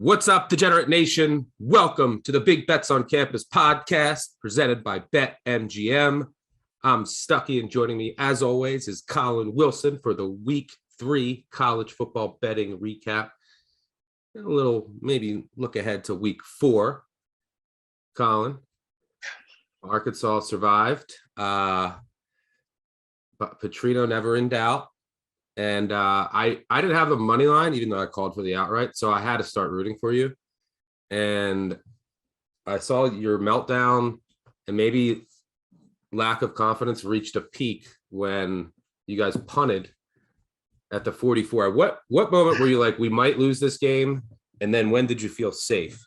What's up, Degenerate Nation? Welcome to the Big Bets on Campus podcast presented by BetMGM. I'm Stuckey, and joining me, as always, is Colin Wilson for the Week 3 college football betting recap. And a little, maybe look ahead to Week 4. Colin, Arkansas survived, but Petrino never in doubt. And I didn't have the money line, even though I called for the outright. So I had to start rooting for you. And I saw your meltdown and maybe lack of confidence reached a peak when you guys punted at the 44. What moment were you like, we might lose this game? And then when did you feel safe?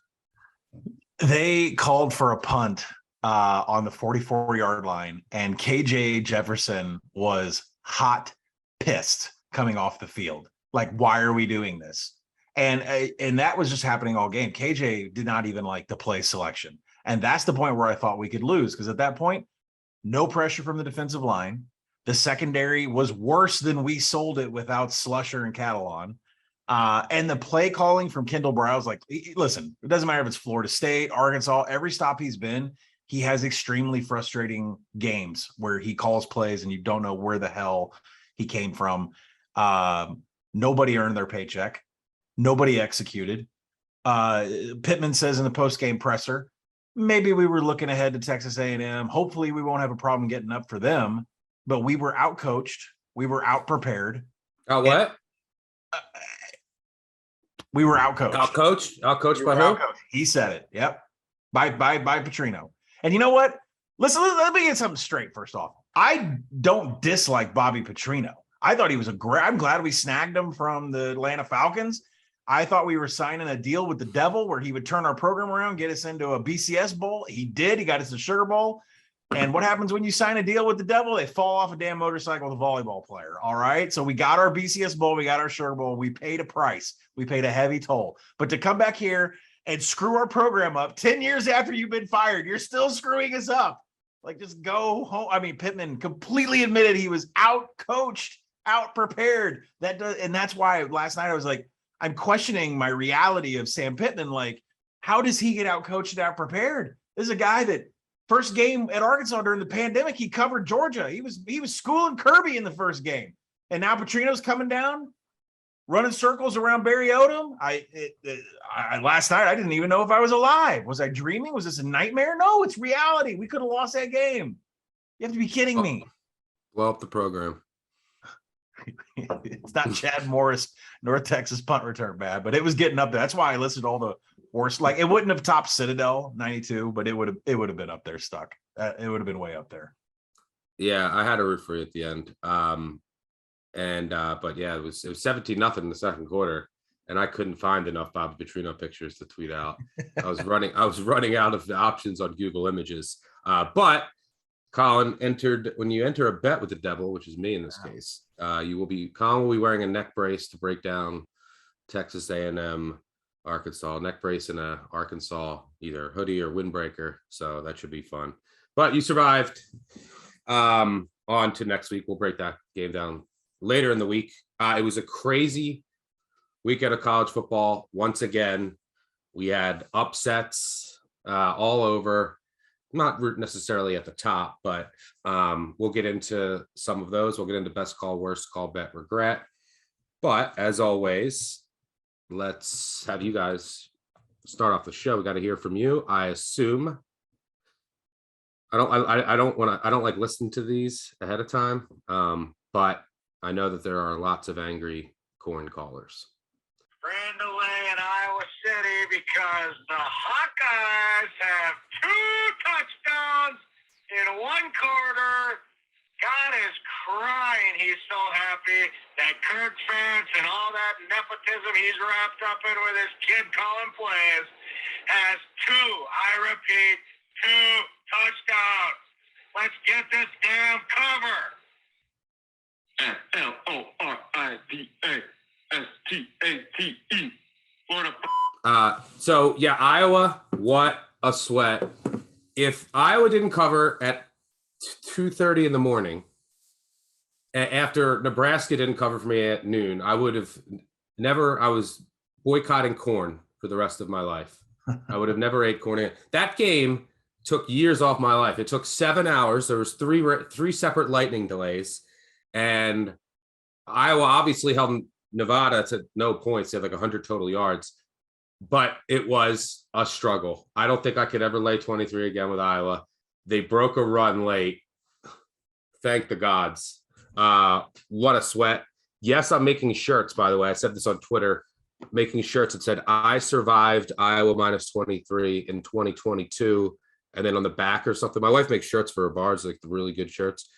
They called for a punt on the 44-yard line, and KJ Jefferson was hot pissed coming off the field. Like, why are we doing this? And that was just happening all game. KJ did not even like the play selection. And that's the point where I thought we could lose, because at that point, no pressure from the defensive line. The secondary was worse than we sold it without Slusher and Catalon. And the play calling from Kendall Browse, like, listen, it doesn't matter if it's Florida State, Arkansas, every stop he's been, he has extremely frustrating games where he calls plays and you don't know where the hell he came from. Nobody earned their paycheck. Nobody executed. Pittman says in the post-game presser, maybe we were looking ahead to Texas A&M. Hopefully we won't have a problem getting up for them, but we were out-coached. We were out-prepared. What? We were out-coached. Out-coached by who? He said it. Yep. By Petrino. And you know what? Listen, let me get something straight first off. I don't dislike Bobby Petrino. I thought he was I'm glad we snagged him from the Atlanta Falcons. I thought we were signing a deal with the devil where he would turn our program around, get us into a BCS bowl. He did. He got us a Sugar Bowl. And what happens when you sign a deal with the devil? They fall off a damn motorcycle with a volleyball player. All right. So we got our BCS bowl. We got our Sugar Bowl. We paid a price. We paid a heavy toll. But to come back here and screw our program up 10 years after you've been fired, you're still screwing us up. Like, just go home. I mean, Pittman completely admitted he was out-coached, out-prepared. And that's why last night I was like, I'm questioning my reality of Sam Pittman. Like, how does he get out-coached and out-prepared? This is a guy that first game at Arkansas during the pandemic, he covered Georgia. He was schooling Kirby in the first game. And now Petrino's coming down, running circles around Barry Odom. Last night, I didn't even know if I was alive. Was I dreaming? Was this a nightmare? No, it's reality. We could have lost that game. You have to be kidding me. Blow up the program. It's not Chad Morris, North Texas punt return bad, but it was getting up there. That's why I listed all the worst. Like, it wouldn't have topped Citadel 92, but it would have been up there stuck. It would have been way up there. Yeah, I had to root for you at the end. But yeah, it was 17-0 in the second quarter, and I couldn't find enough Bobby Petrino pictures to tweet out. I was running out of the options on Google Images. But Colin, when you enter a bet with the devil, which is me in this case, Colin will be wearing a neck brace to break down Texas A&M, Arkansas, neck brace in a Arkansas either hoodie or windbreaker. So that should be fun. But you survived. On to next week. We'll break that game down later in the week. It was a crazy weekend of college football. Once again, we had upsets all over, not necessarily at the top, but we'll get into some of those. We'll get into best call, worst call, bet, regret. But as always, let's have you guys start off the show. We got to hear from you. I assume I don't like listening to these ahead of time, but I know that there are lots of angry corn callers. Ran away in Iowa City because the Hawkeyes have 2 touchdowns in 1 quarter. God is crying. He's so happy that Kirk Ferentz and all that nepotism he's wrapped up in with his kid calling plays has 2, I repeat, 2 touchdowns. Let's get this damn cover. Florida. So yeah, Iowa, what a sweat. If Iowa didn't cover at 2:30 in the morning, after Nebraska didn't cover for me at noon, I would have never. I was boycotting corn for the rest of my life. I would have never ate corn. That game took years off my life. It took 7 hours. There was three separate lightning delays, and Iowa obviously held Nevada to no points. They had like 100 total yards, but it was a struggle. I don't think I could ever lay 23 again with Iowa. They broke a run late. Thank the gods. What a sweat. Yes, I'm making shirts, by the way. I said this on Twitter, making shirts that said, I survived Iowa minus 23 in 2022. And then on the back or something, my wife makes shirts for her bars, like the really good shirts.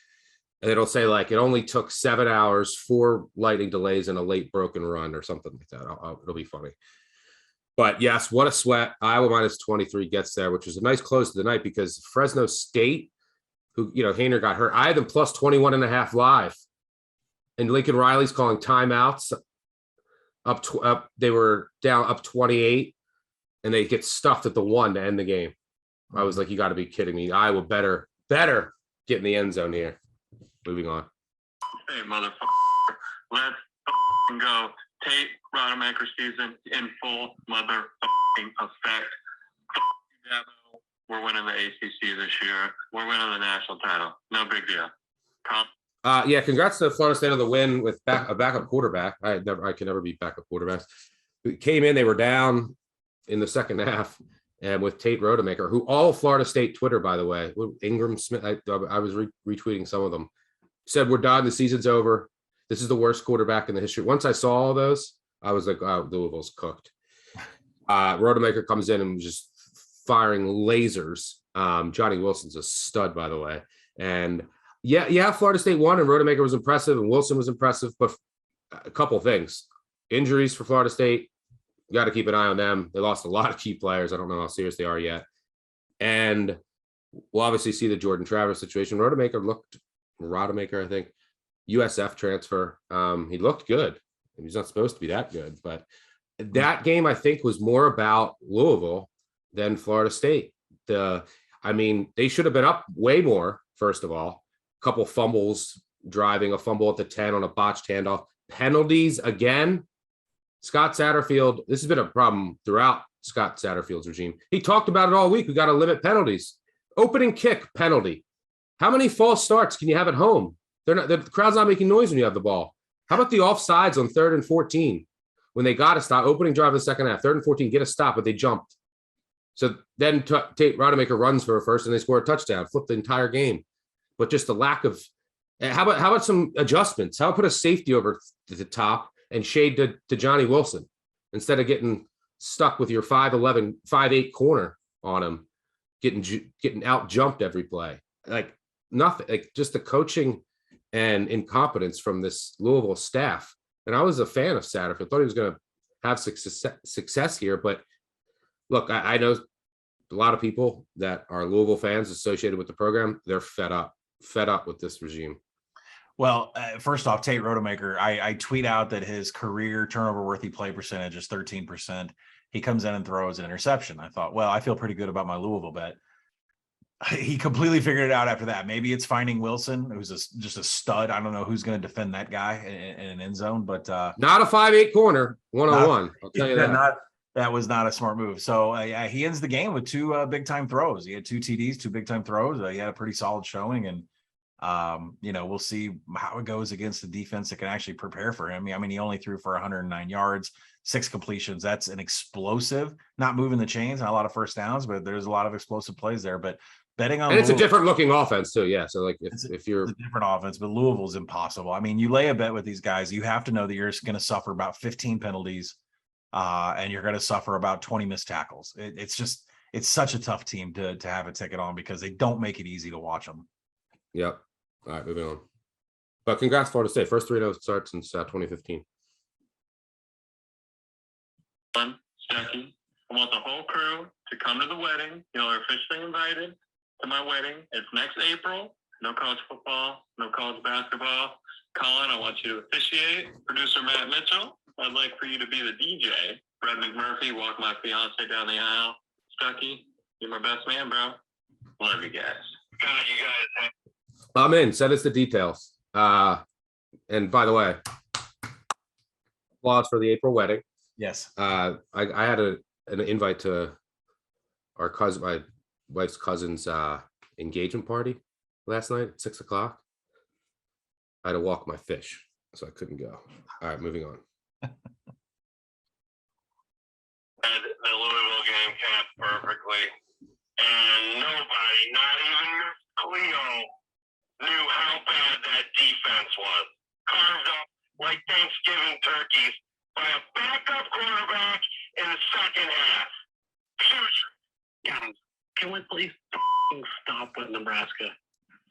And it'll say like, it only took 7 hours, 4 lightning delays and a late broken run or something like that. It'll be funny. But yes, what a sweat. Iowa minus 23 gets there, which is a nice close to the night because Fresno State, who, Hainer got hurt. I had them plus 21.5 live. And Lincoln Riley's calling timeouts they were down up 28 and they get stuffed at the 1 to end the game. I was like, you got to be kidding me. Iowa better get in the end zone here. Moving on. Hey, motherfucker. Let's go. Tate Rodemaker season in full motherfucking effect. We're winning the ACC this year. We're winning the national title. No big deal. Yeah, congrats to Florida State on the win with a backup quarterback. I can never beat backup quarterbacks. We came in, they were down in the second half, and with Tate Rodemaker, who all Florida State Twitter, by the way, Ingram Smith, I was retweeting some of them, said we're done, the season's over. This is the worst quarterback in the history. Once I saw all those, I was like, oh, Louisville's cooked. Rodemaker comes in and just firing lasers. Johnny Wilson's a stud, by the way, and yeah, Florida State won, and Rodemaker was impressive, and Wilson was impressive. But a couple things: injuries for Florida State. You got to keep an eye on them. They lost a lot of key players. I don't know how serious they are yet. And we'll obviously see the Jordan Travis situation. Rodemaker, I think, USF transfer. He looked good. He's not supposed to be that good, but that game I think was more about Louisville than Florida State. They should have been up way more. First of all. Couple fumbles, driving a fumble at the 10 on a botched handoff. Penalties again. Scott Satterfield, this has been a problem throughout Scott Satterfield's regime. He talked about it all week. We got to limit penalties. Opening kick penalty. How many false starts can you have at home? The crowd's not making noise when you have the ball. How about the offsides on 3rd and 14 when they got to stop? Opening drive in the second half, 3rd and 14, get a stop, but they jumped. So then Tate Rodemaker runs for a first and they score a touchdown, flip the entire game. But just the lack of how about some adjustments? How about put a safety over the top and shade to Johnny Wilson instead of getting stuck with your 5'11", 5'8" corner on him, getting out jumped every play. Like nothing, like just the coaching and incompetence from this Louisville staff. And I was a fan of Satterfield. Thought he was going to have success here, but look, I know a lot of people that are Louisville fans associated with the program. They're fed up with this regime. Well, first off, Tate Rodemaker, I tweet out that his career turnover worthy play percentage is 13%. He comes in and throws an interception. I thought, well, I feel pretty good about my Louisville bet. He completely figured it out after that. Maybe it's finding Wilson, who's just a stud. I don't know who's going to defend that guy in an end zone, but not a 5'8" corner, 1-on-1. I'll tell you that. That was not a smart move. So he ends the game with 2 big time throws. He had 2 TDs, 2 big time throws. He had a pretty solid showing, and we'll see how it goes against the defense that can actually prepare for him. I mean, he only threw for 109 yards, 6 completions. That's an explosive, not moving the chains, not a lot of first downs, but there's a lot of explosive plays there. But betting on, and it's a different looking offense too. Yeah. So like if you're a different offense, but Louisville's impossible. I mean, you lay a bet with these guys, you have to know that you're going to suffer about 15 penalties. And you're going to suffer about 20 missed tackles. It's such a tough team to have a ticket on because they don't make it easy to watch them. Yep. All right, moving on. But congrats, Florida State. First 3-0 start since 2015. Jackie, I want the whole crew to come to the wedding. Y'all are officially invited to my wedding. It's next April. No college football, no college basketball. Colin, I want you to officiate. Producer Matt Mitchell, I'd like for you to be the DJ. Brett McMurphy, walk my fiance down the aisle. Stucky, you're my best man, bro. Love you guys. You guys. I'm in. Send us the details. And by the way, applause for the April wedding. Yes. I had a an invite to my wife's cousin's engagement party last night at 6 o'clock. I had to walk my fish, so I couldn't go. All right, moving on. The Louisville game capped perfectly, and nobody, not even Miss Cleo, knew how bad that defense was. Carved up like Thanksgiving turkeys by a backup quarterback in the second half. Guys, can we please stop with Nebraska?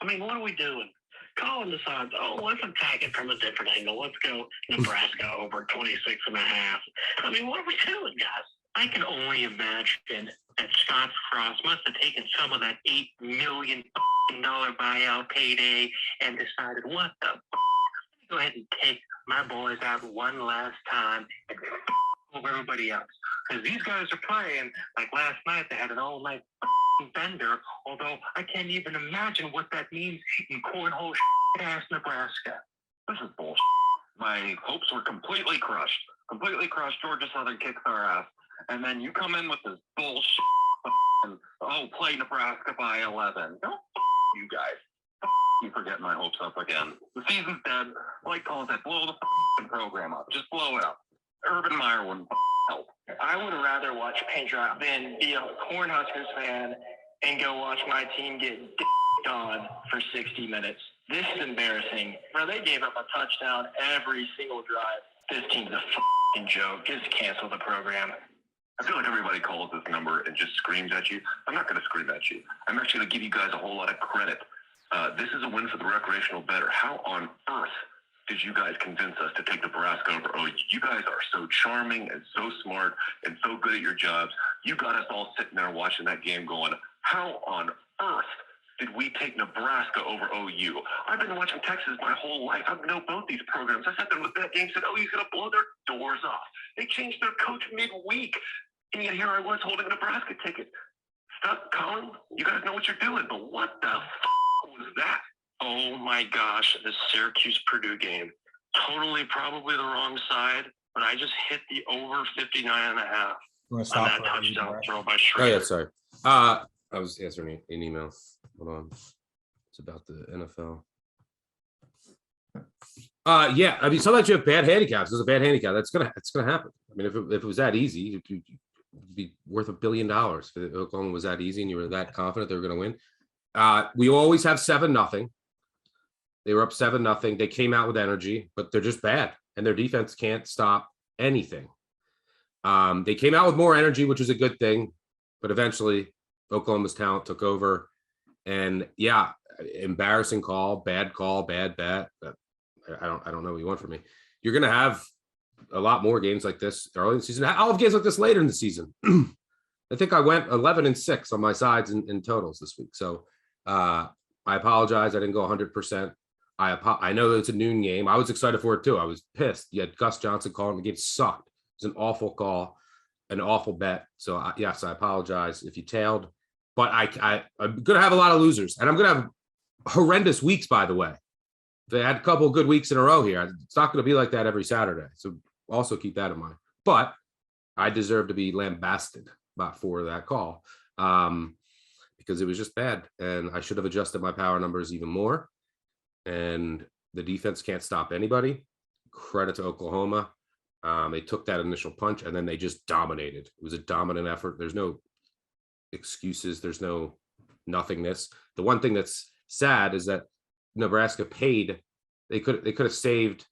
I mean, what are we doing? Colin decides, let's attack it from a different angle. Let's go Nebraska over 26 and a half. I mean, what are we doing, guys? I can only imagine that Scott Frost must have taken some of that $8 million buyout payday and decided, what the go ahead and take my boys out one last time and over everybody else. Because these guys are playing like last night. They had an all-night bender, although I can't even imagine what that means in cornhole ass Nebraska. This is bullshit. My hopes were completely crushed. Georgia Southern kicks our ass. And then you come in with this bullshit. Play Nebraska by 11. Don't you guys. You forget my hopes up again. The season's dead. Like Colin said, blow the program up. Just blow it up. Urban Meyer wouldn't help. I would rather watch paint dry than be a Cornhuskers fan and go watch my team get on for 60 minutes. This is embarrassing. Bro, they gave up a touchdown every single drive. This team's a joke. Just cancel the program. I feel like everybody calls this number and just screams at you. I'm not going to scream at you. I'm actually going to give you guys a whole lot of credit. This is a win for the recreational bettor. How on earth did you guys convince us to take Nebraska over? You guys are so charming and so smart and so good at your jobs. You got us all sitting there watching that game going, how on earth did we take Nebraska over OU? I've been watching Texas my whole life. I know both these programs. I sat there with that game, said, he's going to blow their doors off. They changed their coach midweek. And yet here I was holding a Nebraska ticket. Stop, Colin. You guys know what you're doing, but what the was that? Oh my gosh, the Syracuse-Purdue game. Totally probably the wrong side, but I just hit the over 59 and a half on that touchdown throw by Schrader. Oh yeah, sorry. I was answering an email. Hold on. It's about the NFL. Yeah, I mean, sometimes you have bad handicaps. There's a bad handicap. It's gonna happen. I mean, if it was that easy, it'd be worth $1 billion. If Oklahoma was that easy and you were that confident they were going to win. We always have 7-0. They were up 7-0. They came out with energy, but they're just bad, and their defense can't stop anything. They came out with more energy, which is a good thing, but eventually Oklahoma's talent took over. And yeah, embarrassing call, bad bet. I don't know what you want from me. You're going to have a lot more games like this early in the season. I'll have games like this later in the season. I think I went 11-6 on my sides in totals this week. So I apologize. I didn't go 100%. I know that it's a noon game. I was excited for it too. I was pissed. You had Gus Johnson calling the game. Sucked. It was an awful call, an awful bet. So yes, I apologize if you tailed. But I'm going to have a lot of losers, and I'm going to have horrendous weeks. By the way, they had a couple of good weeks in a row here. It's not going to be like that every Saturday. So also keep that in mind. But I deserve to be lambasted for that call because it was just bad, and I should have adjusted my power numbers even more. And the defense can't stop anybody. Credit to Oklahoma. They took that initial punch, and then they just dominated. It was a dominant effort. There's no excuses. There's no nothingness. The one thing that's sad is that Nebraska paid. They could have saved,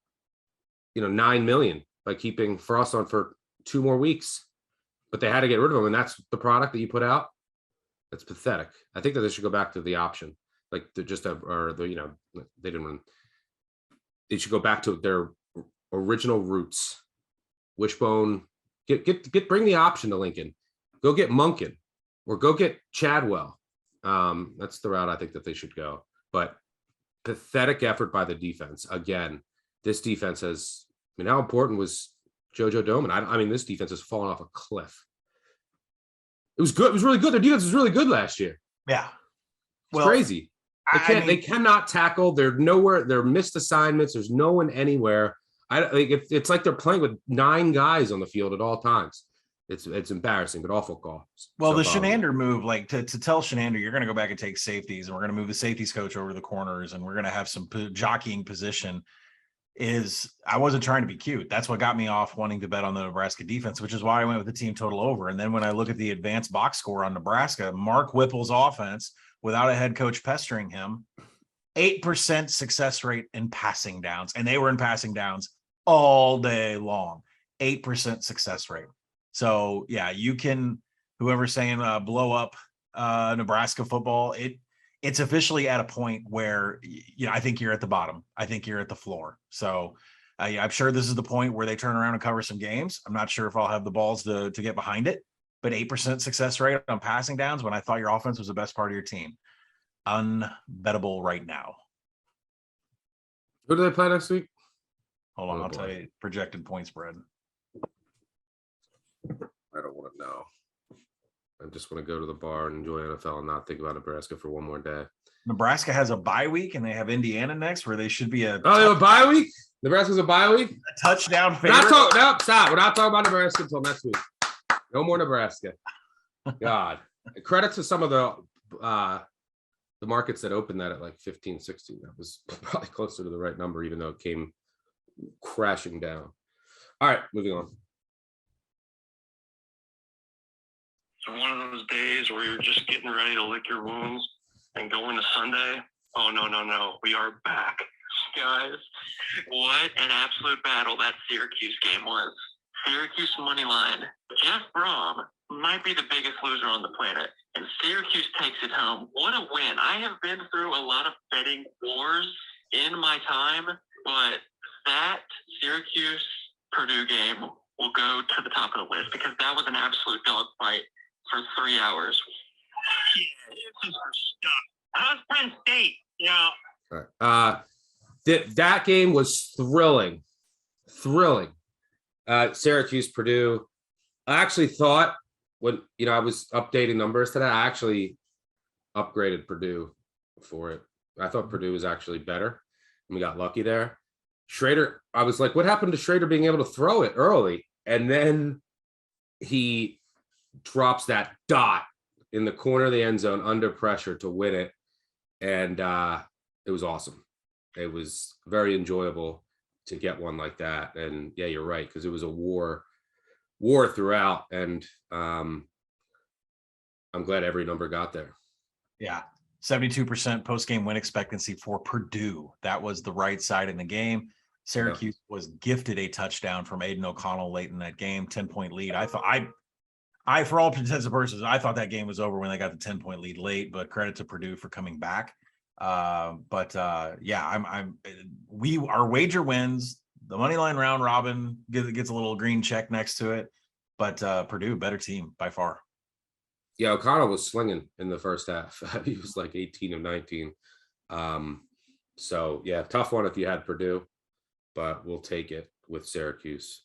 $9 million by keeping Frost on for 2 more weeks, but they had to get rid of him, and that's the product that you put out. That's pathetic. I think that they should go back to the option, like they didn't run. They should go back to their original roots. Wishbone, bring the option to Lincoln. Go get Monken, or go get Chadwell. That's the route I think that they should go. But pathetic effort by the defense. Again, this defense has. I mean, how important was JoJo Doman? I mean, this defense has fallen off a cliff. It was good. It was really good. Their defense was really good last year. Yeah, It's crazy. They cannot tackle. They're nowhere. They're missed assignments. There's no one anywhere. It's like they're playing with 9 guys on the field at all times. It's embarrassing, but awful call. Well, So the bummed. Shenander move, like to tell Shenander, you're going to go back and take safeties, and we're going to move the safeties coach over to the corners, and we're going to have some jockeying position. I wasn't trying to be cute. That's what got me off wanting to bet on the Nebraska defense, which is why I went with the team total over. And then when I look at the advanced box score on Nebraska, Mark Whipple's offense, without a head coach pestering him, 8% success rate in passing downs. And they were in passing downs all day long. 8% success rate. So yeah, you can, whoever's saying blow up Nebraska football, it's officially at a point where, I think you're at the bottom. I think you're at the floor. So I'm sure this is the point where they turn around and cover some games. I'm not sure if I'll have the balls to get behind it, but 8% success rate on passing downs when I thought your offense was the best part of your team. Unbettable right now. Who do they play next week? Hold on, Oh, I'll boy. tell you projected point spread. I don't want to know. I just want to go to the bar and enjoy NFL and not think about Nebraska for one more day. Nebraska has a bye week and they have Indiana next, where they should be Oh, they have a bye week? Nebraska's a bye week? a touchdown We're not favorite. talking. No, stop. We're not talking about Nebraska until next week. No more Nebraska. God. Credit to some of the markets that opened that at like 15, 16. That was probably closer to the right number, even though it came crashing down. All right, moving on. So one of those days where you're just getting ready to lick your wounds and go into Sunday. Oh, no. We are back. Guys, what an absolute battle that Syracuse game was. Syracuse money line. Jeff Brom might be the biggest loser on the planet, and Syracuse takes it home. What a win. I have been through a lot of betting wars in my time, but that Syracuse-Purdue game will go to the top of the list because that was an absolute dogfight for 3 hours. Yeah, this is for stuff. How's Penn State? Yeah. All right. That game was thrilling. Syracuse, Purdue. I actually thought when I was updating numbers today, I actually upgraded Purdue for it. I thought Purdue was actually better. And we got lucky there. Schrader, I was like, what happened to Schrader being able to throw it early? And then he drops that dot in the corner of the end zone under pressure to win it. And it was awesome. It was very enjoyable to get one like that. And yeah, you're right, because it was a war throughout. And I'm glad every number got there. Yeah. 72% post-game win expectancy for Purdue. That was the right side in the game. Syracuse was gifted a touchdown from Aiden O'Connell late in that game, 10-point lead. I thought I for all intents and purposes, I thought that game was over when they got the 10-point lead late, but credit to Purdue for coming back. Our wager wins. The money line round robin gets a little green check next to it, but Purdue, better team by far. Yeah, O'Connell was slinging in the first half. He was like 18 of 19. So yeah, tough one if you had Purdue, but we'll take it with Syracuse.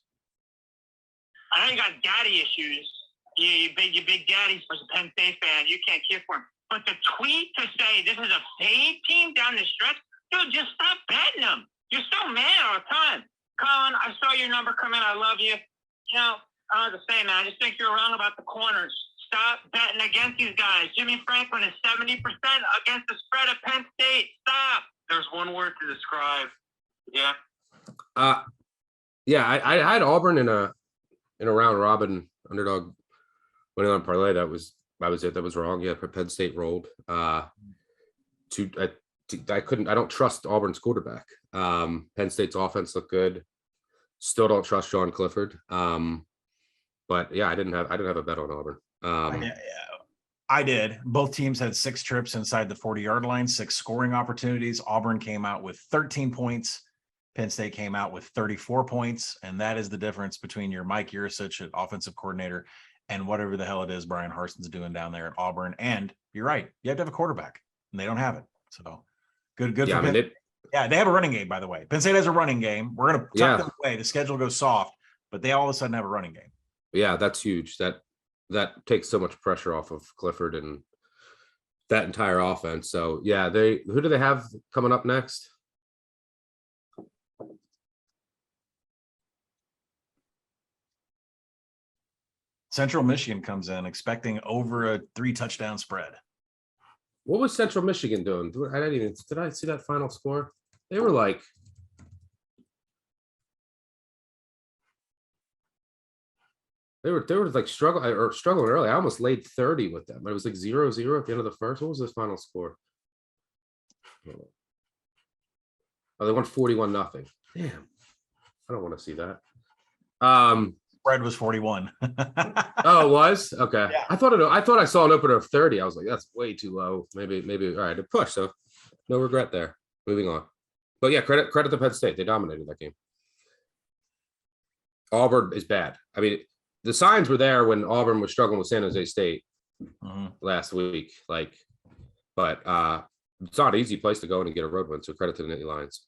I know you got daddy issues. You big daddies for a Penn State fan. You can't cheer for him. But the tweet to say this is a fade team down the stretch, dude, just stop betting them. You're so mad all the time. Colin, I saw your number come in. I love you. I don't have to say, man. I just think you're wrong about the corners. Stop betting against these guys. Jimmy Franklin is 70% against the spread of Penn State. Stop. There's one word to describe. Yeah. I had Auburn in a round robin underdog winning on parlay. That was it. That was wrong. Yeah, Penn State rolled. I don't trust Auburn's quarterback. Penn State's offense looked good. Still don't trust Sean Clifford. But yeah, I didn't have a bet on Auburn. I did. Both teams had 6 trips inside the 40-yard line, 6 scoring opportunities. Auburn came out with 13 points. Penn State came out with 34 points. And that is the difference between your Mike Yurcich, offensive coordinator, and whatever the hell it is Brian Harson's doing down there at Auburn. And you're right. You have to have a quarterback, and they don't have it. So good for Penn State. Yeah, they have a running game, by the way. Penn State has a running game. We're going to tuck them away. The schedule goes soft, but they all of a sudden have a running game. Yeah, that's huge. That takes so much pressure off of Clifford and that entire offense. So yeah, who do they have coming up next? Central Michigan comes in expecting over a 3-touchdown spread. What was Central Michigan doing? Did I see that final score? They were like, they were like struggling early. I almost laid 30 with them, but it was like 0-0 at the end of the first. What was this final score? Oh, they won 41-0. Damn, I don't want to see that. Spread was 41. Oh, it was? Okay. Yeah. I thought I saw an opener of 30. I was like, that's way too low. Maybe all right, a push. So no regret there. Moving on. But yeah, credit to Penn State. They dominated that game. Auburn is bad. I mean, the signs were there when Auburn was struggling with San Jose State last week. But it's not an easy place to go in and get a road win. So credit to the Nittany Lions.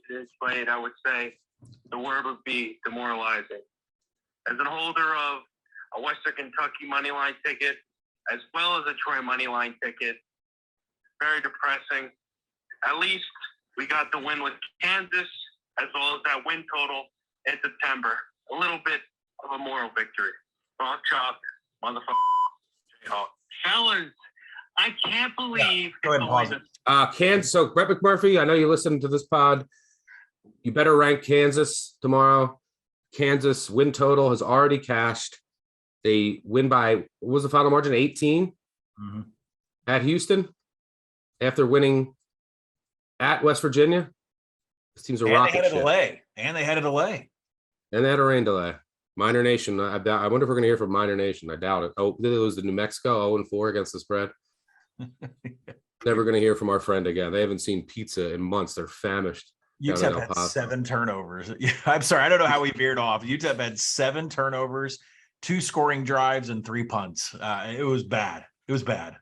It's played, I would say the word would be demoralizing. As an holder of a Western Kentucky money line ticket, as well as a Troy money line ticket, very depressing. At least we got the win with Kansas, as well as that win total in September. A little bit of a moral victory. Rock chalk, motherfucker. Jayhawk. Fellas, I can't believe. Go ahead and pause it. Kansas. So Brett McMurphy, I know you listen to this pod. You better rank Kansas tomorrow. Kansas win total has already cashed. They win by, what was the final margin? 18 at Houston after winning at West Virginia. This team's a rocket ship. And they had a delay. And they had a rain delay. Minor Nation. I wonder if we're going to hear from Minor Nation. I doubt it. Oh, did they lose to New Mexico 0-4 against the spread? Never going to hear from our friend again. They haven't seen pizza in months. They're famished. UTEP had 7 turnovers. I'm sorry. I don't know how we veered off. UTEP had 7 turnovers, 2 scoring drives, and 3 punts. It was bad. It was bad.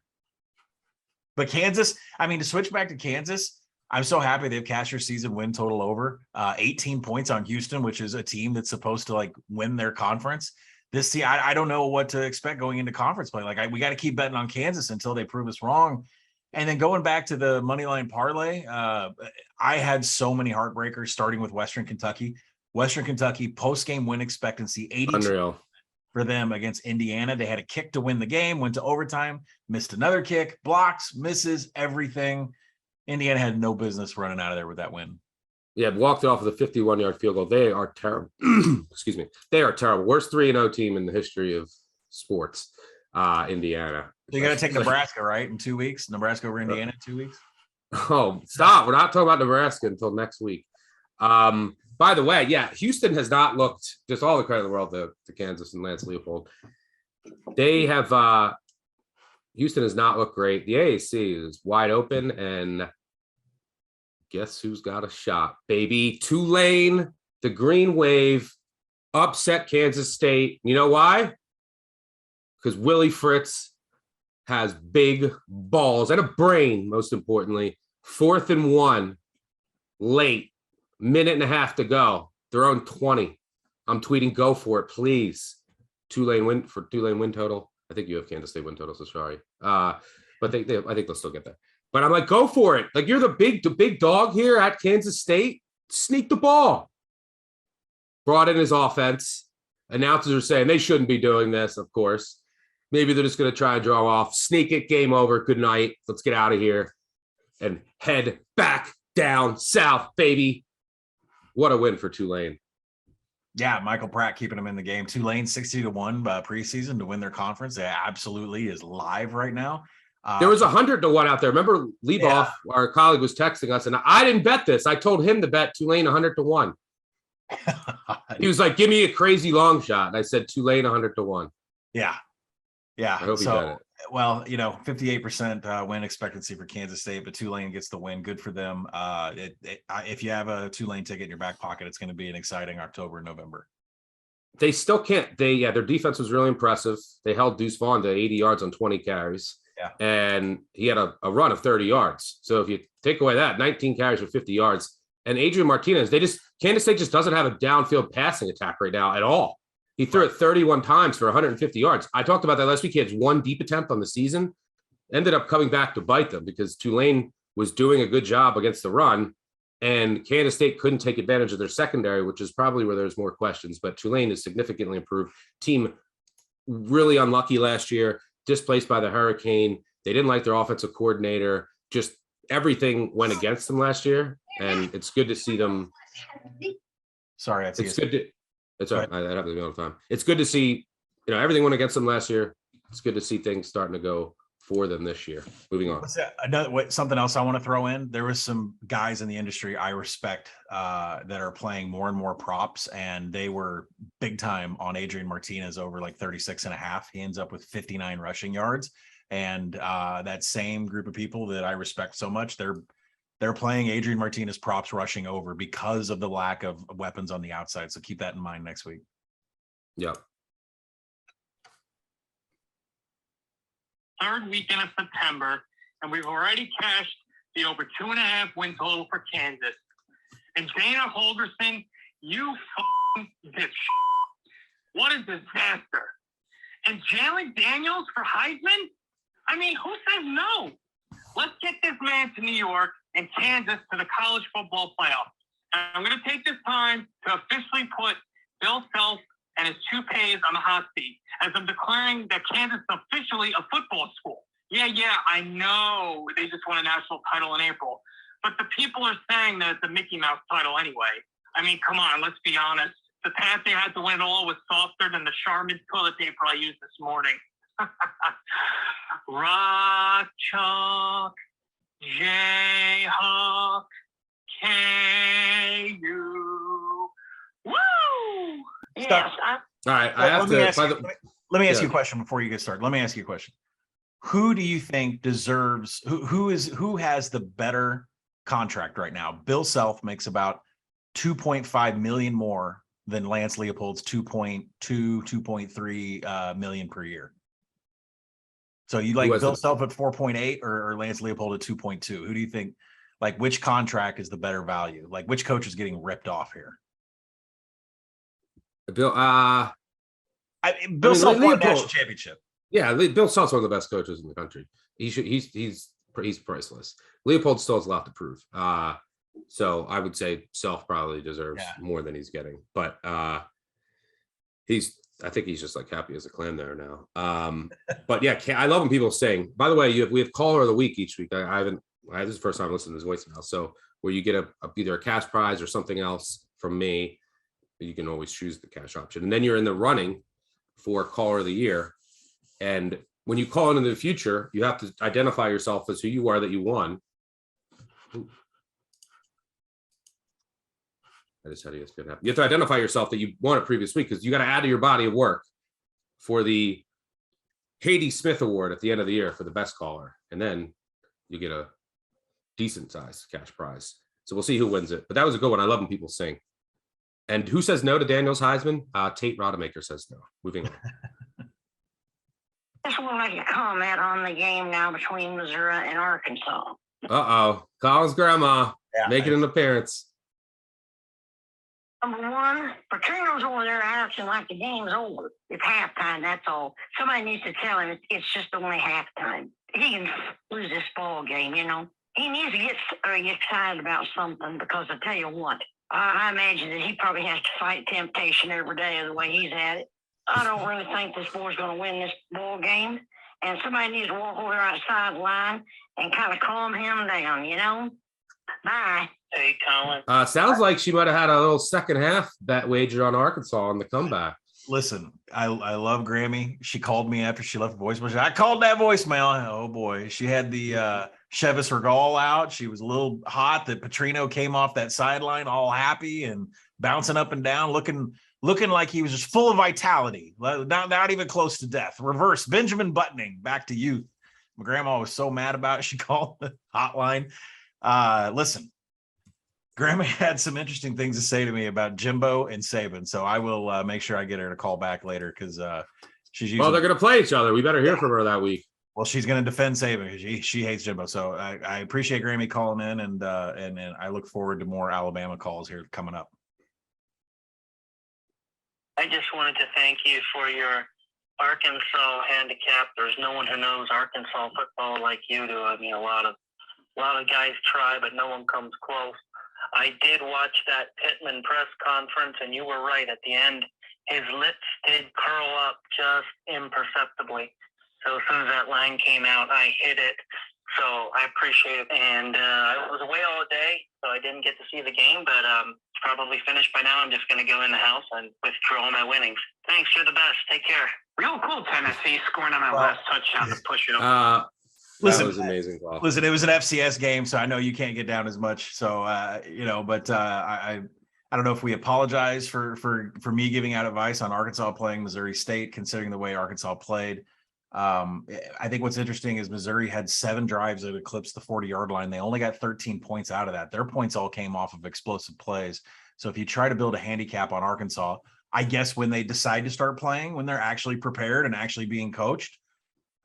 But Kansas, I mean, to switch back to Kansas, I'm so happy they've cashed their season win total over 18 points on Houston, which is a team that's supposed to like win their conference. I don't know what to expect going into conference play. We got to keep betting on Kansas until they prove us wrong. And then going back to the money line parlay, I had so many heartbreakers starting with Western Kentucky. Western Kentucky post-game win expectancy 82 Unreal. for them against Indiana. They had a kick to win the game, went to overtime, missed another kick, blocks, misses, everything. Indiana had no business running out of there with that win. Yeah, walked it off with a 51-yard field goal. They are terrible. Excuse me. They are terrible. Worst 3-0 team in the history of sports. Indiana. So you got to take Nebraska, right? In 2 weeks, Nebraska over Indiana in 2 weeks. Oh, stop. We're not talking about Nebraska until next week. By the way, yeah, Houston has not looked, just all the credit in the world to Kansas and Lance Leopold. They have, Houston has not looked great. The AAC is wide open, and guess who's got a shot, baby? Tulane, the Green Wave, upset Kansas State. You know why? Because Willie Fritz has big balls and a brain, most importantly. 4th and 1, late, minute and a half to go. Their own 20. I'm tweeting, go for it, please. Tulane win total. I think you have Kansas State win total, so sorry. But I think they'll still get there. But I'm like, go for it. Like, you're the big dog here at Kansas State. Sneak the ball. Brought in his offense. Announcers are saying they shouldn't be doing this, of course. Maybe they're just going to try and draw off, sneak it, game over, good night. Let's get out of here and head back down south, baby. What a win for Tulane. Yeah, Michael Pratt keeping them in the game. Tulane 60-1 preseason to win their conference. It absolutely is live right now. There was 100-1 out there. Remember, Leboff, our colleague, was texting us, and I didn't bet this. I told him to bet Tulane 100-1. He was like, give me a crazy long shot. And I said Tulane 100-1. Yeah. Yeah. I hope he bet it. Well, 58% win expectancy for Kansas State, but Tulane gets the win. Good for them. If you have a Tulane ticket in your back pocket, it's going to be an exciting October and November. They still can't. Their defense was really impressive. They held Deuce Vaughn to 80 yards on 20 carries. Yeah. And he had a run of 30 yards. So if you take away that, 19 carries for 50 yards. And Adrian Martinez, Kansas State just doesn't have a downfield passing attack right now at all. He threw it 31 times for 150 yards. I talked about that last week. He had 1 deep attempt on the season. Ended up coming back to bite them because Tulane was doing a good job against the run, and Kansas State couldn't take advantage of their secondary, which is probably where there's more questions. But Tulane is significantly improved. Team really unlucky last year, displaced by the hurricane. They didn't like their offensive coordinator. Just everything went against them last year, and it's good to see them. Sorry, that's It's good to. It's all right. That happens to me all the time. It's good to see, everything went against them last year. It's good to see things starting to go for them this year. Moving on. What's that? Something else I want to throw in. There was some guys in the industry I respect that are playing more and more props, and they were big time on Adrian Martinez over like 36.5. He ends up with 59 rushing yards. And that same group of people that I respect so much, they're playing Adrian Martinez props rushing over because of the lack of weapons on the outside. So keep that in mind next week. Yeah. Third weekend of September, and we've already cashed the over 2.5 win total for Kansas. And Dana Holgerson, you f***ing bitch. What a disaster. And Jalen Daniels for Heisman? I mean, who says no? Let's get this man to New York and Kansas to the college football playoff. And I'm going to take this time to officially put Bill Self and his toupees on the hot seat as I'm declaring that Kansas is officially a football school. Yeah, I know they just won a national title in April, but the people are saying that it's a Mickey Mouse title anyway. I mean, come on, let's be honest. The path they had to win it all was softer than the Charmin toilet paper I used this morning. Rock, chalk, Jayhawk, KU. Woo! Yes. All right. I have to. Let me ask you a question before you get started. Let me ask you a question. Who do you think deserves? Who has the better contract right now? Bill Self makes about 2.5 million more than Lance Leopold's 2.3 million per year. So you like Bill Self at 4.8 or Lance Leopold at 2.2? Who do you think? Like, which contract is the better value? Like, which coach is getting ripped off here? Bill. Bill Self won a national championship. Yeah, Bill Self's one of the best coaches in the country. He's priceless. Leopold still has a lot to prove. So I would say Self probably deserves more than he's getting, but I think he's just like happy as a clam there now. But yeah, I love when people saying, by the way, we have caller of the week each week. This is the first time listening to this voicemail. So where you get either a cash prize or something else from me, you can always choose the cash option. And then you're in the running for caller of the year. And when you call into the future, you have to identify yourself as who you are that you won. Ooh. I just had ESPN happen. You have to identify yourself that you won a previous week because you got to add to your body of work for the Haiti Smith Award at the end of the year for the best caller. And then you get a decent sized cash prize. So we'll see who wins it. But that was a good one. I love when people sing. And who says no to Daniels Heisman? Tate Rodemaker says no. Moving on. I just want to make a comment on the game now between Missouri and Arkansas. Colin's grandma making an appearance. Number one, Petrino's over there acting like the game's over. It's halftime, that's all. Somebody needs to tell him it's just only halftime. He can lose this ball game, you know. He needs to get excited about something because I tell you what, I imagine that he probably has to fight temptation every day the way he's at it. I don't really think this boy's going to win this ball game. And somebody needs to walk over that sideline and kind of calm him down, you know? Bye. Hey, Colin. Sounds like she might have had a little second half bet wager on Arkansas on the comeback. Listen, I love Grammy. She called me after she left a voicemail. I called that voicemail. Oh, boy. She had the Chevis Regal out. She was a little hot that Petrino came off that sideline all happy and bouncing up and down, looking like he was just full of vitality, not even close to death. Reverse Benjamin Buttoning, back to youth. My grandma was so mad about it. She called the hotline. Listen, Grandma had some interesting things to say to me about Jimbo and Saban. So I will make sure I get her to call back later because she's using. Well, they're going to play each other. We better hear from her that week. Well, she's going to defend Saban because she hates Jimbo. So I appreciate Grammy calling in, and I look forward to more Alabama calls here coming up. I just wanted to thank you for your Arkansas handicap. There's no one who knows Arkansas football like you do. I mean, a lot of guys try, but no one comes close. I did watch that Pittman press conference, and you were right. At the end, his lips did curl up just imperceptibly. So as soon as that line came out, I hit it. So I appreciate it. And I was away all day, so I didn't get to see the game, but it's probably finished by now. I'm just going to go in the house and withdraw all my winnings. Thanks. You're the best. Take care. Real cool, Tennessee, scoring on that last touchdown to push it up. That was amazing. Wow. Listen, it was an FCS game, so I know you can't get down as much. So, but I don't know if we apologize for me giving out advice on Arkansas playing Missouri State, considering the way Arkansas played. I think what's interesting is Missouri had 7 drives that eclipsed the 40-yard line. They only got 13 points out of that. Their points all came off of explosive plays. So if you try to build a handicap on Arkansas, I guess when they decide to start playing, when they're actually prepared and actually being coached,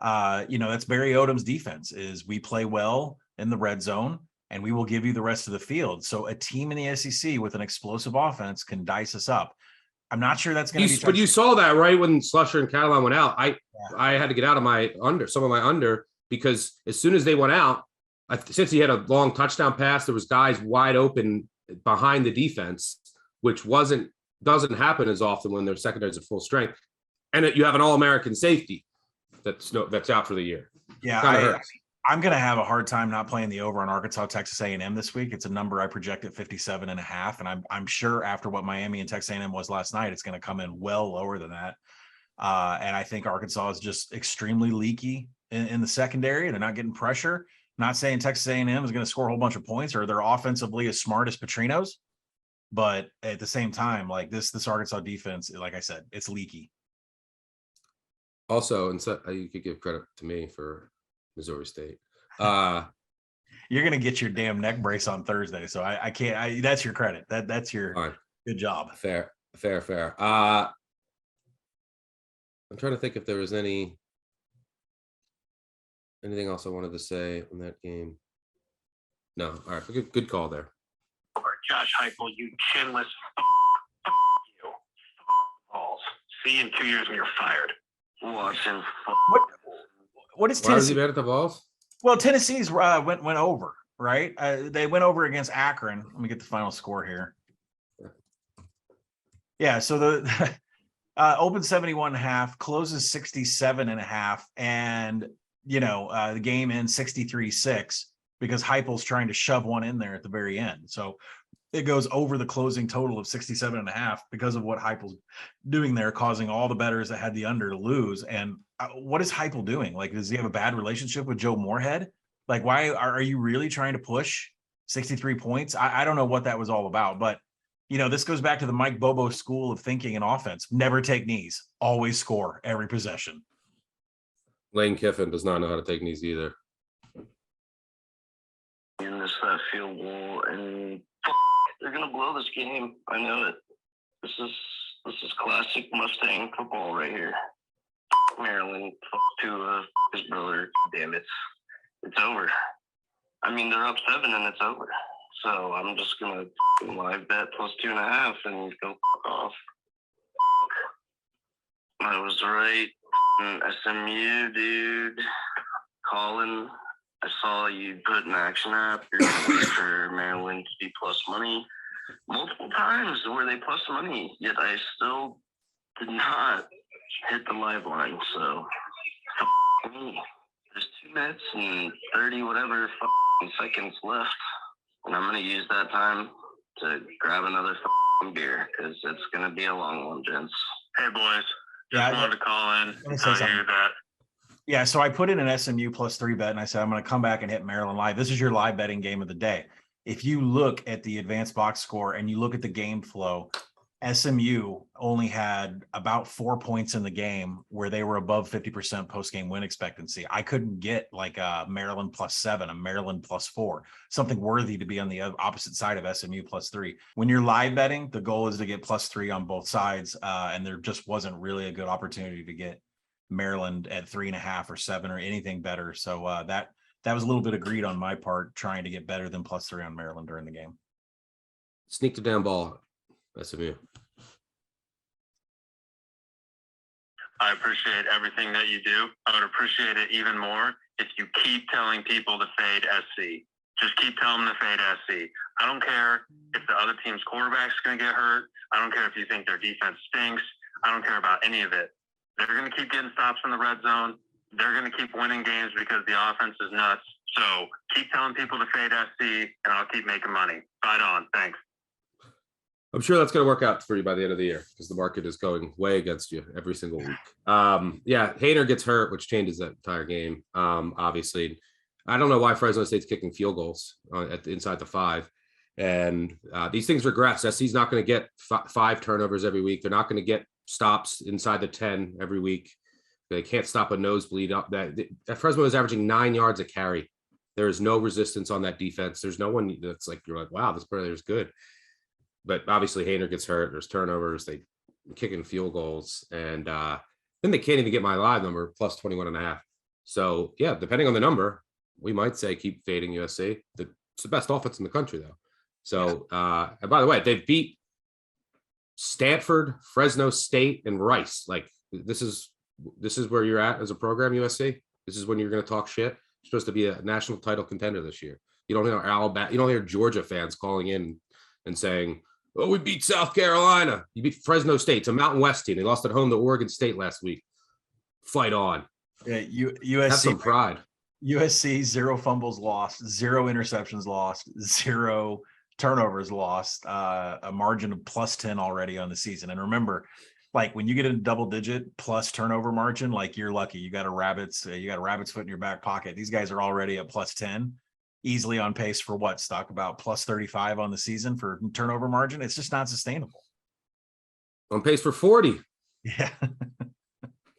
that's Barry Odom's defense is we play well in the red zone and we will give you the rest of the field. So a team in the SEC with an explosive offense can dice us up. I'm not sure that's going to be. But you saw that, right? When Slusher and Catalan went out, I had to get out of some of my under, because as soon as they went out, since he had a long touchdown pass, there was guys wide open behind the defense, which doesn't happen as often when their secondaries at full strength. And you have an All-American safety that's out for the year. Yeah, I'm going to have a hard time not playing the over on Arkansas, Texas A&M this week. It's a number I project at 57.5. And I'm sure after what Miami and Texas A&M was last night, it's going to come in well lower than that. And I think Arkansas is just extremely leaky in the secondary. They're not getting pressure. I'm not saying Texas A&M is going to score a whole bunch of points or they're offensively as smart as Petrino's. But at the same time, like this Arkansas defense, like I said, it's leaky. Also, and so you could give credit to me for Missouri State. You're gonna get your damn neck brace on Thursday, so I can't. That's your credit. That's your fine. Good job. Fair. I'm trying to think if there was anything else I wanted to say on that game. No. All right. Good call there. Josh Heupel, you chinless. You. Balls. See you in 2 years when you're fired. Watching. What is Tennessee? Why was he bad at the balls? Well, Tennessee's went over, right? They went over against Akron. Let me get the final score here. Yeah, so the open 71.5, closes 67.5, and the game ends 63-6 because Heupel's trying to shove one in there at the very end. So it goes over the closing total of 67.5 because of what Heupel's doing there, causing all the bettors that had the under to lose. And what is Heupel doing? Like, does he have a bad relationship with Joe Moorhead? Like, why are you really trying to push 63 points? I don't know what that was all about, but this goes back to the Mike Bobo school of thinking in offense. Never take knees, always score every possession. Lane Kiffin does not know how to take knees either. In this field goal, and they're gonna blow this game. I know it. This is classic Mustang football right here. Maryland to his brother. Damn it, it's over. I mean, they're up 7 and it's over. So I'm just gonna live bet +2.5 and go off. I was right. SMU, dude. Colin, I saw you put an action app. You're gonna wait for Maryland to be plus money multiple times where they plus money, yet I still did not hit the live line. So me. There's 2 minutes and 30 whatever seconds left, and I'm gonna use that time to grab another beer because it's gonna be a long one, gents. Hey boys, just wanted to call in and tell you that. Yeah, so I put in an SMU +3 bet, and I said I'm going to come back and hit Maryland live. This is your live betting game of the day. If you look at the advanced box score and you look at the game flow, SMU only had about 4 points in the game where they were above 50% post-game win expectancy. I couldn't get like a Maryland +7, a Maryland +4, something worthy to be on the opposite side of SMU +3. When you're live betting, the goal is to get +3 on both sides, and there just wasn't really a good opportunity to get Maryland at 3.5 or 7 or anything better. So that was a little bit of greed on my part, trying to get better than +3 on Maryland during the game. Sneak the damn ball, SMU. I appreciate everything that you do. I would appreciate it even more if you keep telling people to fade SC. Just keep telling them to fade SC. I don't care if the other team's quarterback's going to get hurt. I don't care if you think their defense stinks. I don't care about any of it. They're going to keep getting stops in the red zone. They're going to keep winning games because the offense is nuts. So keep telling people to fade SC, and I'll keep making money. Fight on. Thanks. I'm sure that's going to work out for you by the end of the year because the market is going way against you every single week. Yeah, Hainer gets hurt, which changes that entire game. Obviously, I don't know why Fresno State's kicking field goals inside the 5. And these things regress. SC's not going to get 5 turnovers every week. They're not going to get stops inside the 10 every week. They can't stop a nosebleed up. That Fresno is averaging 9 yards a carry. There is no resistance on that defense. There's no one that's like, you're like, wow, this player is good. But obviously Hainer gets hurt. There's turnovers. They kicking field goals. And then they can't even get my live number plus 21.5. So yeah, depending on the number, we might say keep fading USC. It's the best offense in the country though. So, and by the way, they've beat Stanford, Fresno State, and Rice. Like this is where you're at as a program, USC. This is when you're going to talk shit. You're supposed to be a national title contender this year. You don't hear Alabama. You don't hear Georgia fans calling in and saying, "Oh, we beat South Carolina." You beat Fresno State. It's a Mountain West team. They lost at home to Oregon State last week. Fight on. Yeah, USC. Have some pride. USC 0 fumbles lost, 0 interceptions lost, 0 turnovers lost, a margin of plus 10 already on the season. And remember, like when you get a double digit plus turnover margin, like you're lucky. You got a rabbit's foot in your back pocket. These guys are already at plus 10, easily on pace for what, Stock about plus 35 on the season for turnover margin. It's just not sustainable. On pace for 40. Yeah.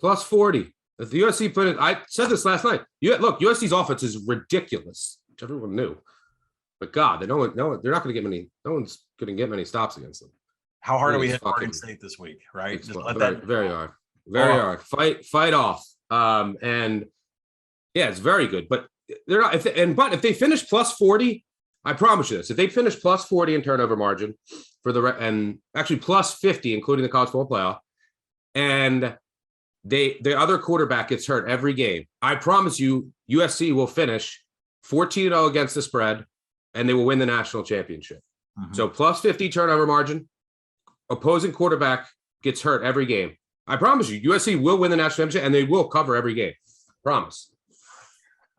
Plus 40. If the USC put it, I said this last night. Look, USC's offense is ridiculous, which everyone knew. But God, they're not going to get many. No one's going to get many stops against them. How hard are we hitting Oregon State this week? Right, just let very hard, very hard. Fight off. And yeah, it's very good. But they're not. But if they finish plus 40, I promise you this: if they finish plus 40 in turnover margin and actually plus 50, including the college football playoff, and the other quarterback gets hurt every game, I promise you USC will finish 14-0 against the spread and they will win the national championship. Mm-hmm. So plus 50 turnover margin, opposing quarterback gets hurt every game. I promise you USC will win the national championship and they will cover every game. Promise.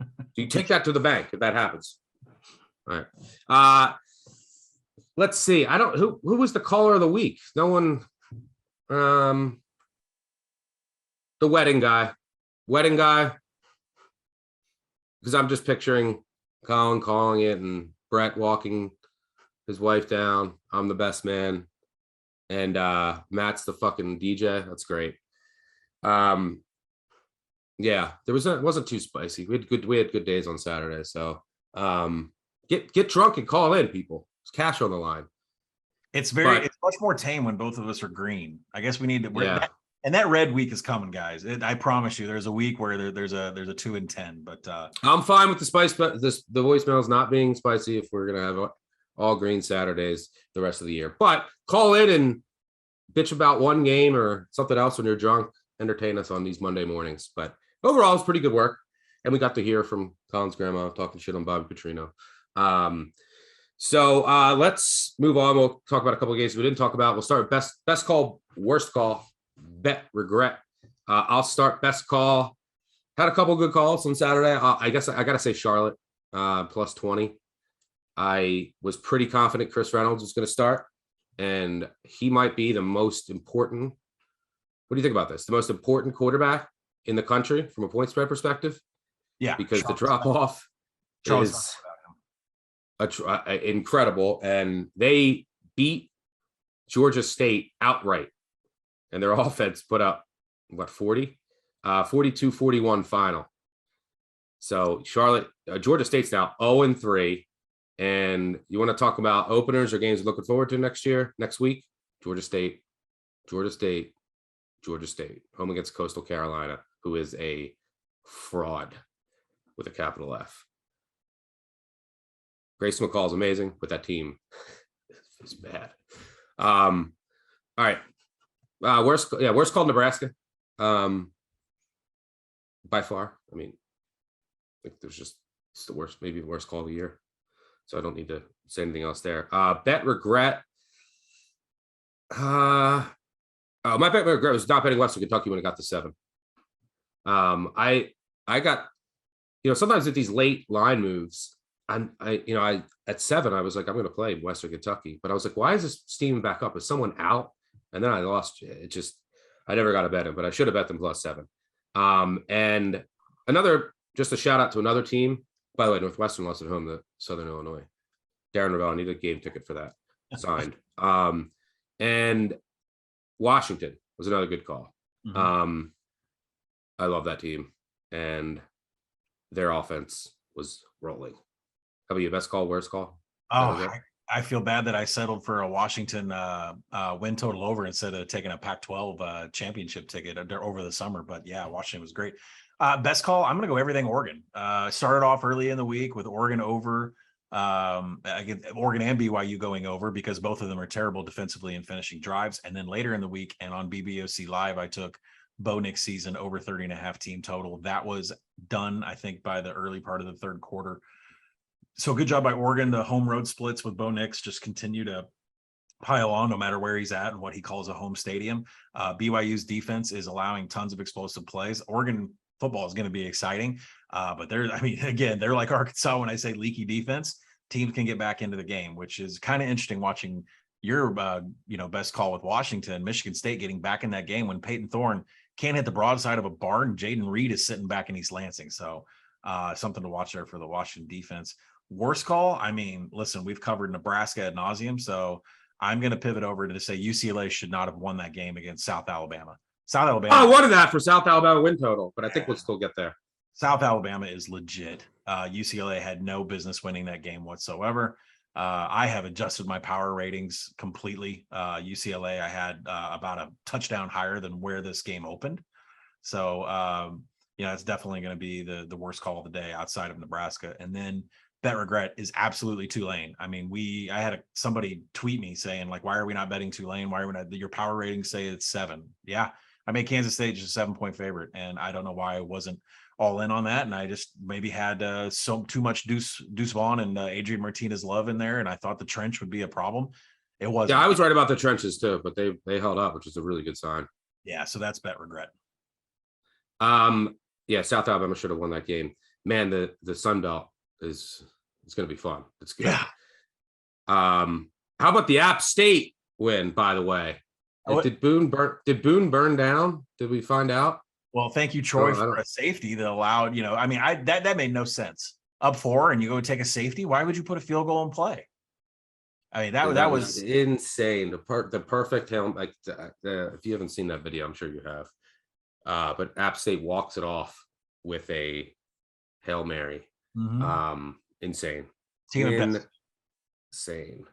So you take that to the bank if that happens. All right. Let's see. Who was the caller of the week? No one. The wedding guy, because I'm just picturing Colin calling it and Brett walking his wife down. I'm the best man. And Matt's the fucking DJ. That's great. Yeah, it wasn't too spicy. We had good days on Saturday. So get drunk and call in, people. There's cash on the line. It's much more tame when both of us are green. I guess we need to. And that red week is coming, guys. I promise you, there's a week where there's a 2 and 10. But I'm fine with the spice. But the voicemails not being spicy if we're gonna have all green Saturdays the rest of the year. But call in and bitch about one game or something else when you're drunk. Entertain us on these Monday mornings. But overall, it's pretty good work. And we got to hear from Colin's grandma talking shit on Bobby Petrino. So let's move on. We'll talk about a couple of games we didn't talk about. We'll start with best call, worst call. Bet, regret. I'll start best call. Had a couple good calls on Saturday. I guess I got to say Charlotte plus 20. I was pretty confident Chris Reynolds was going to start, and he might be the most important. What do you think about this? The most important quarterback in the country from a point spread perspective? Yeah, because Charles, the drop off is incredible, and they beat Georgia State outright. And their offense put up, 40? 42-41 final. So Charlotte, Georgia State's now 0-3. And you want to talk about openers or games you're looking forward to next week? Georgia State. Home against Coastal Carolina, who is a fraud with a capital F. Grayson McCall is amazing, but that team is bad. All right. Worst called Nebraska. By far. I mean, I think it's the worst, maybe the worst call of the year. So I don't need to say anything else there. Bet, regret. Oh, my bet was not betting Western Kentucky when it got to 7. I got, sometimes at these late line moves, I at 7, I was like, I'm going to play Western Kentucky, but I was like, why is this steaming back up? Is someone out? And then I lost. I never got a bet him, but I should have bet them +7. And just a shout out to another team. By the way, Northwestern lost at home to Southern Illinois. Darren Ravel, I need a game ticket for that signed. And Washington was another good call. Mhm. I love that team, and their offense was rolling. How about you? Best call, worst call? Oh, I feel bad that I settled for a Washington win total over instead of taking a Pac-12 championship ticket over the summer. But yeah, Washington was great. Best call, I'm going to go everything Oregon. Started off early in the week with Oregon over. I get Oregon and BYU going over because both of them are terrible defensively and finishing drives. And then later in the week and on BBOC Live, I took Bo Nix season over 30.5 team total. That was done, I think, by the early part of the third quarter. So good job by Oregon. The home road splits with Bo Nix just continue to pile on no matter where he's at and what he calls a home stadium. BYU's defense is allowing tons of explosive plays. Oregon football is going to be exciting. But they're like Arkansas when I say leaky defense. Teams can get back into the game, which is kind of interesting watching your best call with Washington, Michigan State getting back in that game when Peyton Thorne can't hit the broadside of a barn. Jaden Reed is sitting back in East Lansing. So something to watch there for the Washington defense. Worst call, listen, we've covered Nebraska ad nauseum, so I'm going to pivot over to say UCLA should not have won that game against South Alabama. I wanted that for South Alabama win total, but I think we'll still get there. South Alabama is legit. UCLA had no business winning that game whatsoever. I have adjusted my power ratings completely. UCLA, I had about a touchdown higher than where this game opened. So, it's definitely going to be the worst call of the day outside of Nebraska. And then bet regret is absolutely Tulane. I had somebody tweet me saying, like, why are we not betting Tulane? Why are we not? Your power ratings say it's 7. Yeah, I made Kansas State just a 7-point favorite, and I don't know why I wasn't all in on that. And I just maybe had too much Deuce Vaughn and Adrian Martinez love in there, and I thought the trench would be a problem. It wasn't. Yeah, I was right about the trenches too, but they held up, which is a really good sign. Yeah, so that's bet regret. Yeah, South Alabama should have won that game. Man, the Sun Belt it's going to be fun. It's good. Yeah. How about the App State win? By the way, did Boone burn down? Did we find out? Well, thank you, Troy, for a safety that allowed. That made no sense. Up 4 and you go take a safety. Why would you put a field goal in play? That was insane. The perfect helm. If you haven't seen that video, I'm sure you have. But App State walks it off with a Hail Mary. Mm-hmm. Insane. Insane.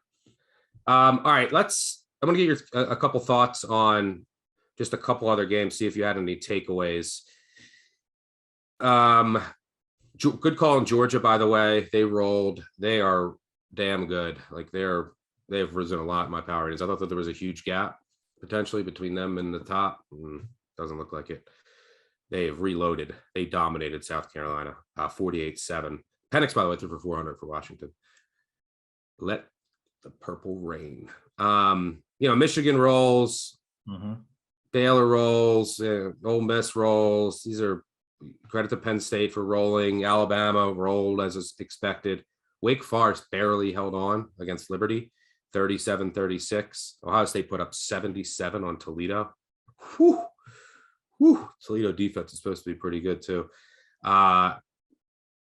All right, I'm going to give you a couple thoughts on just a couple other games. See if you had any takeaways. Good call in Georgia, by the way. They rolled. They are damn good. Like they've risen a lot in my power ratings. I thought that there was a huge gap potentially between them and the top. Doesn't look like it. They have reloaded. They dominated South Carolina, 48-7. Penix, by the way, threw for 400 for Washington. Let the purple rain. Michigan rolls. Mm-hmm. Baylor rolls. Ole Miss rolls. These are credit to Penn State for rolling. Alabama rolled as is expected. Wake Forest barely held on against Liberty, 37-36. Ohio State put up 77 on Toledo. Whew. Toledo defense is supposed to be pretty good too.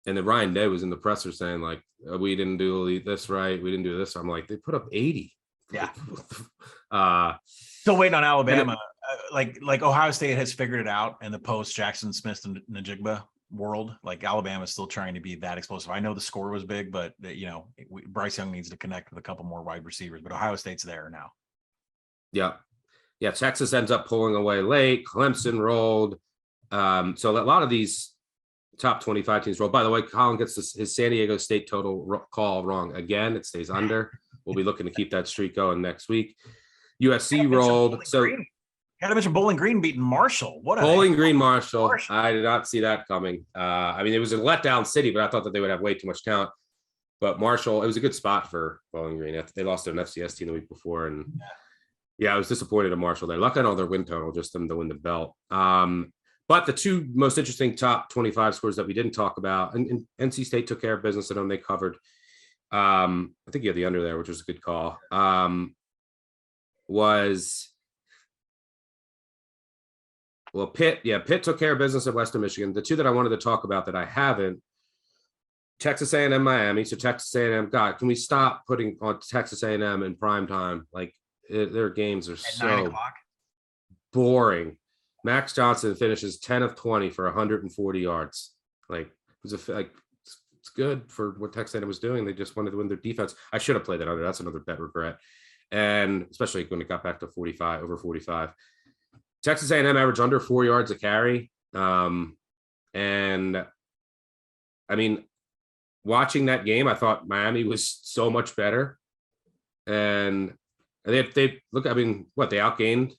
And then Ryan Day was in the presser saying, like, we didn't do this right. We didn't do this. I'm like, they put up 80. Yeah. Still waiting on Alabama. Like Ohio State has figured it out in the post Jackson Smith and Najigba world. Like Alabama is still trying to be that explosive. I know the score was big, but Bryce Young needs to connect with a couple more wide receivers, but Ohio State's there now. Yeah. Texas ends up pulling away late. Clemson rolled. So a lot of these top 25 teams roll. By the way, Colin gets his San Diego State total call wrong again. It stays under. We'll be looking to keep that streak going next week. USC rolled. So gotta mention Bowling Green beating Marshall. Bowling Green Marshall. I did not see that coming. It was a letdown city, but I thought that they would have way too much talent. But Marshall, it was a good spot for Bowling Green. They lost to an FCS team the week before, and Yeah, I was disappointed in Marshall there. Luckily, on their win total, just them to win the belt. But the two most interesting top 25 scores that we didn't talk about, and NC State took care of business. I know they covered. I think you had the under there, which was a good call. Pitt took care of business at Western Michigan. The two that I wanted to talk about that I haven't, Texas A&M, Miami. So Texas A&M, God, can we stop putting on Texas A&M in prime time? Like their games are so boring. Max Johnson finishes 10 of 20 for 140 yards. Like it's good for what Texas A&M was doing. They just wanted to win their defense. I should have played that under. That's another bet regret. And especially when it got back to 45, over 45. Texas A&M averaged under 4 yards a carry. And I mean, watching that game, I thought Miami was so much better. And they look, I mean, what, they outgained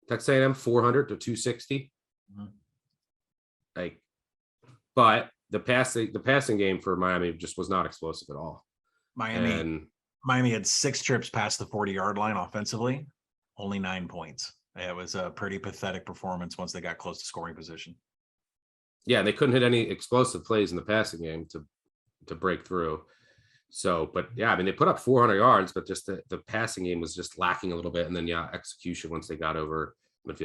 Texas A&M 400 to 260. Mm-hmm. Like, but the passing game for Miami just was not explosive at all. Miami had 6 trips past the 40-yard line offensively, only 9 points. It was a pretty pathetic performance once they got close to scoring position. Yeah, they couldn't hit any explosive plays in the passing game to break through. So, but yeah, I mean, they put up 400 yards, but just the passing game was just lacking a little bit. And then, yeah, execution once they got over.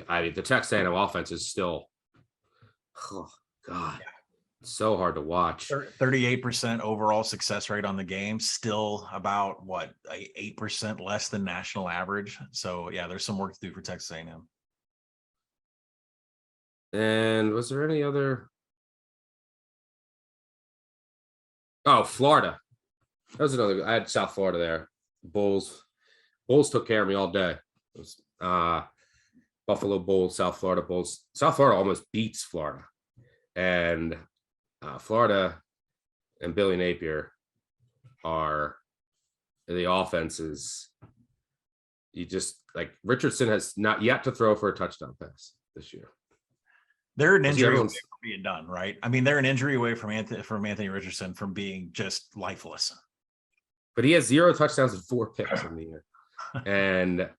I mean, the Texas A&M offense is still, oh, God, so hard to watch. 38% overall success rate on the game, still about, 8% less than national average. So, yeah, there's some work to do for Texas A&M. And was there any other? Oh, Florida. That was another. I had South Florida there. Bulls took care of me all day. It was, Buffalo Bulls, South Florida Bulls. South Florida almost beats Florida, and Florida and Billy Napier are the offenses. You just like Richardson has not yet to throw for a touchdown pass this year. They're an injury away from being done, right? I mean, they're an injury away from Anthony Richardson from being just lifeless. But he has 0 touchdowns and 4 picks in the year. And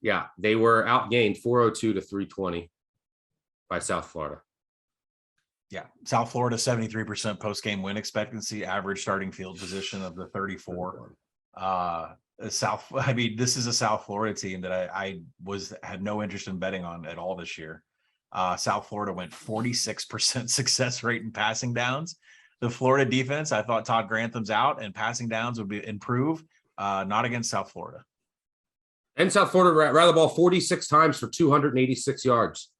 yeah, they were outgained 402 to 320 by South Florida. Yeah, South Florida 73% post-game win expectancy, average starting field position of the 34. This is a South Florida team that I had no interest in betting on at all this year. South Florida went 46% success rate in passing downs. The Florida defense, I thought Todd Grantham's out and passing downs would improve. Not against South Florida. And South Florida ran the ball 46 times for 286 yards.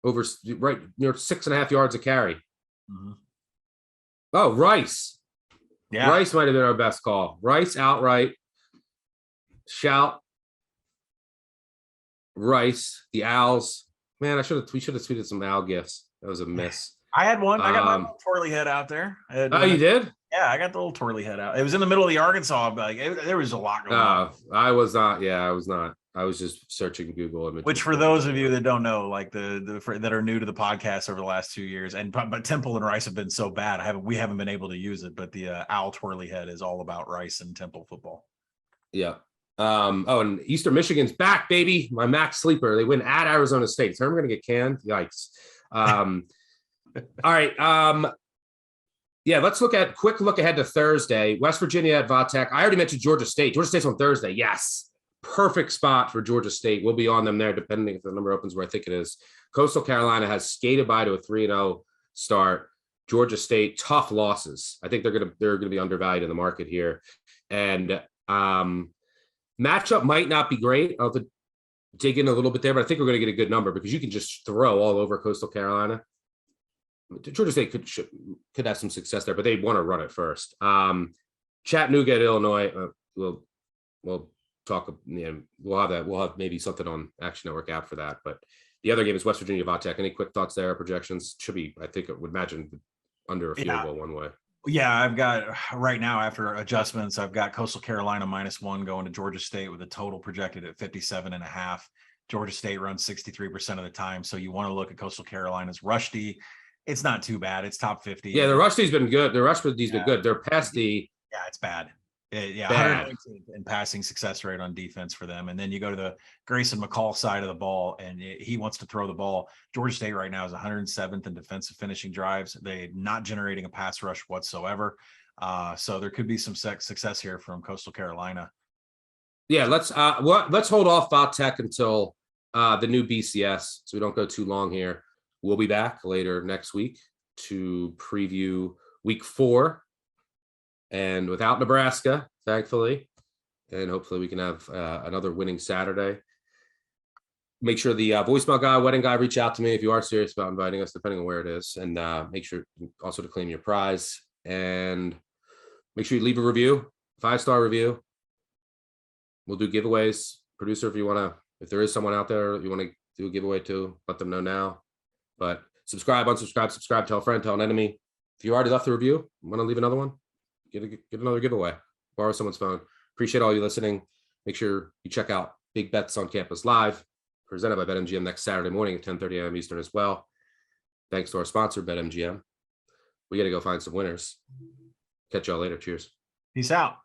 Over right near 6.5 yards a carry. Mm-hmm. Oh, Rice. Yeah. Rice might have been our best call. Rice outright. Shout. Rice, the Owls. Man, we should have tweeted some owl gifts. That was a miss. I had one. I got my little twirly head out there. You did? Yeah, I got the little twirly head out. It was in the middle of the Arkansas. There was a lot going on. I was not. Yeah, I was not. I was just searching Google images. Which, for those of you that don't know, like that are new to the podcast over the last 2 years, but Temple and Rice have been so bad, we haven't been able to use it. But the owl twirly head is all about Rice and Temple football. Yeah. And Eastern Michigan's back, baby. My max sleeper. They win at Arizona State. So I'm going to get canned. Yikes. All right. Let's quick look ahead to Thursday. West Virginia at Vatech. I already mentioned Georgia State. Georgia State's on Thursday. Yes. Perfect spot for Georgia State. We'll be on them there, depending if the number opens where I think it is. Coastal Carolina has skated by to a 3-0 start. Georgia State, tough losses. I think they're gonna be undervalued in the market here. And matchup might not be great. I'll have to dig in a little bit there, but I think we're going to get a good number because you can just throw all over Coastal Carolina. Georgia State could have some success there, but they want to run it first. Chattanooga at Illinois. We'll talk. We'll have maybe something on Action Network app for that. But the other game is West Virginia Vatech. Any quick thoughts there? Projections should be. I think I would imagine under a field goal one way. Yeah, I've got right now after adjustments, I've got Coastal Carolina -1 going to Georgia State with a total projected at 57.5. Georgia State runs 63% of the time. So you want to look at Coastal Carolina's rush D. It's not too bad. It's top 50. Yeah, the rush D's been good. The rush D's been good. They're past the. Yeah, it's bad. Yeah, Bad. 119th in passing success rate on defense for them. And then you go to the Grayson McCall side of the ball, and he wants to throw the ball. Georgia State right now is 107th in defensive finishing drives. They're not generating a pass rush whatsoever. So there could be some success here from Coastal Carolina. Yeah, let's hold off about Tech until the new BCS, so we don't go too long here. We'll be back later next week to preview week 4. And without Nebraska, thankfully, and hopefully we can have another winning Saturday. Make sure the voicemail guy, wedding guy, reach out to me if you are serious about inviting us, depending on where it is. And make sure also to claim your prize. And make sure you leave a review, 5-star review. We'll do giveaways. Producer, if there is someone out there you want to do a giveaway to, let them know now. But subscribe, unsubscribe, subscribe, tell a friend, tell an enemy. If you already left a review, want to leave another one? Get another giveaway. Borrow someone's phone. Appreciate all you listening. Make sure you check out Big Bets on Campus Live, presented by BetMGM next Saturday morning at 10:30 a.m. Eastern as well. Thanks to our sponsor, BetMGM. We got to go find some winners. Catch y'all later. Cheers. Peace out.